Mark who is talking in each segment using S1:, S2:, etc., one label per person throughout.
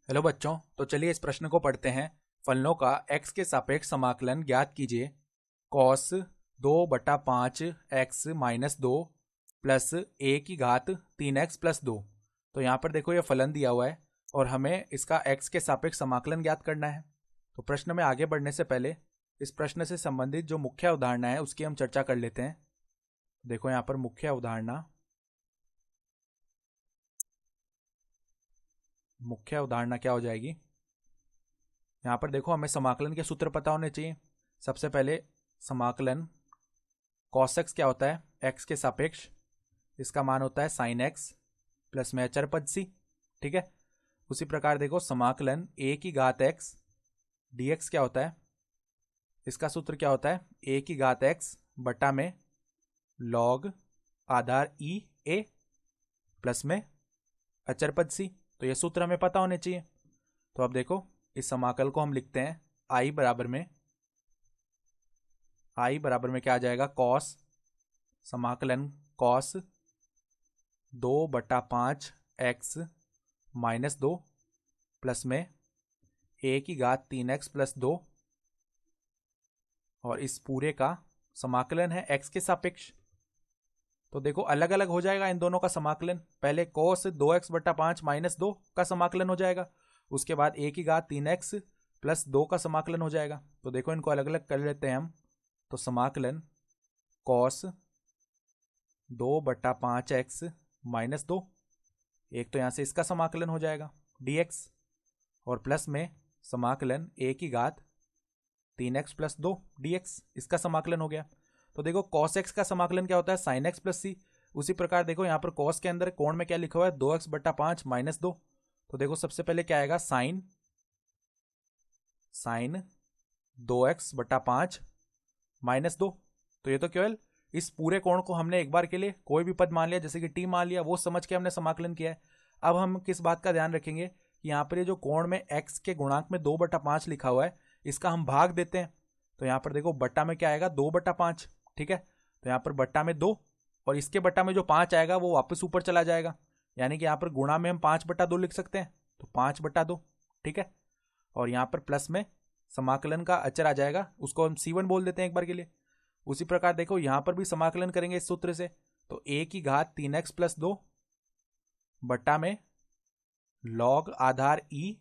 S1: Hello बच्चों, तो चलिए इस प्रश्न को पढ़ते हैं। फलनों का x के सापेक्ष समाकलन ज्ञात कीजिए। Cos 2/5 x minus 2 plus a की घात 3x प्लस 2। तो यहाँ पर देखो ये फलन दिया हुआ है और हमें इसका x के सापेक्ष समाकलन ज्ञात करना है। तो प्रश्न में आगे बढ़ने से पहले इस प्रश्न से संबंधित जो मुख्य अवधारणा है उसकी हम चर्चा कर लेते हैं। देखो यहाँ पर मुख्य अवधारणा क्या हो जाएगी। यहाँ पर देखो हमें समाकलन के सूत्र पता होने चाहिए। सबसे पहले समाकलन cos x क्या होता है, x के सापेक्ष। इसका मान होता है sin x प्लस में अचर पद c। ठीक है। उसी प्रकार देखो समाकलन a की घात x dx क्या होता है। इसका सूत्र क्या होता है, a की घात x बटा में log Aadhaar e a plus में अचर पद c। तो ये सूत्र हमें पता होने चाहिए। तो अब देखो इस समाकल को हम लिखते हैं i बराबर में क्या आ जाएगा, कॉस समाकलन कॉस 2/5 x माइनस 2 प्लस में a की घात 3x प्लस 2 और इस पूरे का समाकलन है x के सापेक्ष। तो देखो अलग अलग हो जाएगा इन दोनों का समाकलन। पहले cos 2x/5 माइनस 2 का समाकलन हो जाएगा, उसके बाद a की घात 3x प्लस 2 का समाकलन हो जाएगा। तो देखो इनको अलग अलग कर लेते हैं हम। तो समाकलन cos 2/5x माइनस 2, एक तो यहाँ से इसका समाकलन हो जाएगा dx और प्लस में समाकलन a की घात 3x प्लस 2 dx, इसका समाकलन हो गया। तो देखो cos x का समाकलन क्या होता है, sin x प्लस c। उसी प्रकार देखो यहाँ पर cos के अंदर कोण में क्या लिखा हुआ है, 2x/5 माइनस 2। तो देखो सबसे पहले क्या आएगा, साइन 2x/5 माइनस 2। तो ये तो केवल इस पूरे कोण को हमने एक बार के लिए कोई भी पद मान लिया, जैसे कि t मान लिया, वो समझ के हमने समाकलन किया है। अब हम किस बात का ध्यान रखेंगे कि यहाँ पर ये जो कोण में x के गुणांक में 2/5 लिखा हुआ है, इसका हम भाग देते हैं। तो यहाँ पर देखो बट्टा में क्या आएगा, 2/5। ठीक है। तो यहाँ पर बट्टा में 2 और इसके बट्टा में जो 5 आएगा वो वापस ऊपर चला जाएगा, यानी कि यहाँ पर गुणा में हम 5/2 लिख सकते हैं। तो 5/2। ठीक है। और यहाँ पर प्लस में समाकलन का अचर आ जाएगा, उसको हम c1 बोल देते हैं एक बार के लिए। उसी प्रकार देखो यहाँ पर भी समाकलन करेंगे इस सूत्र से। तो a की घात 3x प्लस 2 बट्टा में log आधार e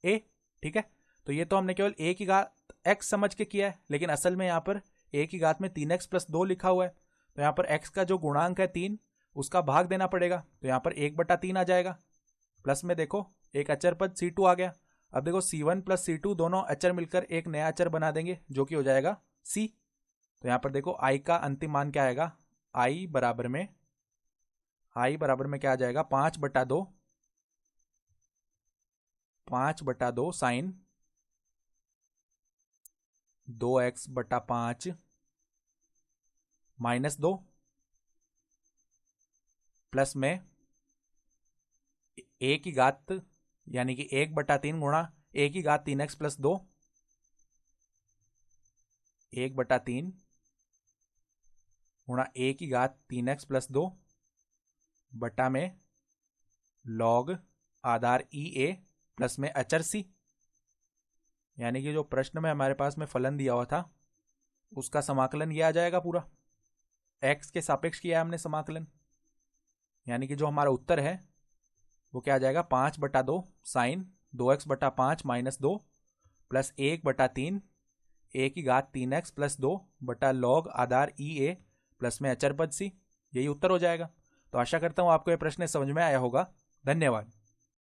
S1: a। ठीक है। तो ये तो हमने केवल a की घात x समझ के किया है, लेकिन असल में यहाँ पर a की घात में 3x प्लस 2 लिखा हुआ है। तो यहाँ पर x का जो गुणांक है 3, उसका भाग देना पड़ेगा। तो यहाँ पर 1/3 आ जाएगा। प्लस में देखो एक अचर पद c2 आ गया। अब देखो c1 प्लस c2 दोनों अचर मिलकर एक नया अचर बना देंगे, जो कि हो जाएगा c। तो यहाँ पर देखो i का अंतिम मान क्या आएगा, i बराबर में क्या आ जाएगा, 5/2 साइन 2x/5 माइनस 2 प्लस में a की घात यानी कि 1/3 गुणा a की घात 3x प्लस 2, 1/3 गुणा a की घात 3x प्लस 2 बटा में log Aadhaar e a plus में अचर c। यानी कि जो प्रश्न में हमारे पास में फलन दिया हुआ था उसका समाकलन ये आ जाएगा पूरा। x के सापेक्ष किया है हमने समाकलन, यानी कि जो हमारा उत्तर है वो क्या आ जाएगा, 5/2 sign 2x/5 minus 2 plus 1/3 a की घात 3x प्लस 2 बटा log Aadhaar e a plus में अचर पद c। यही उत्तर हो जाएगा। तो आशा करता हूँ आपको यह प्रश्न समझ में आया होगा। धन्यवाद।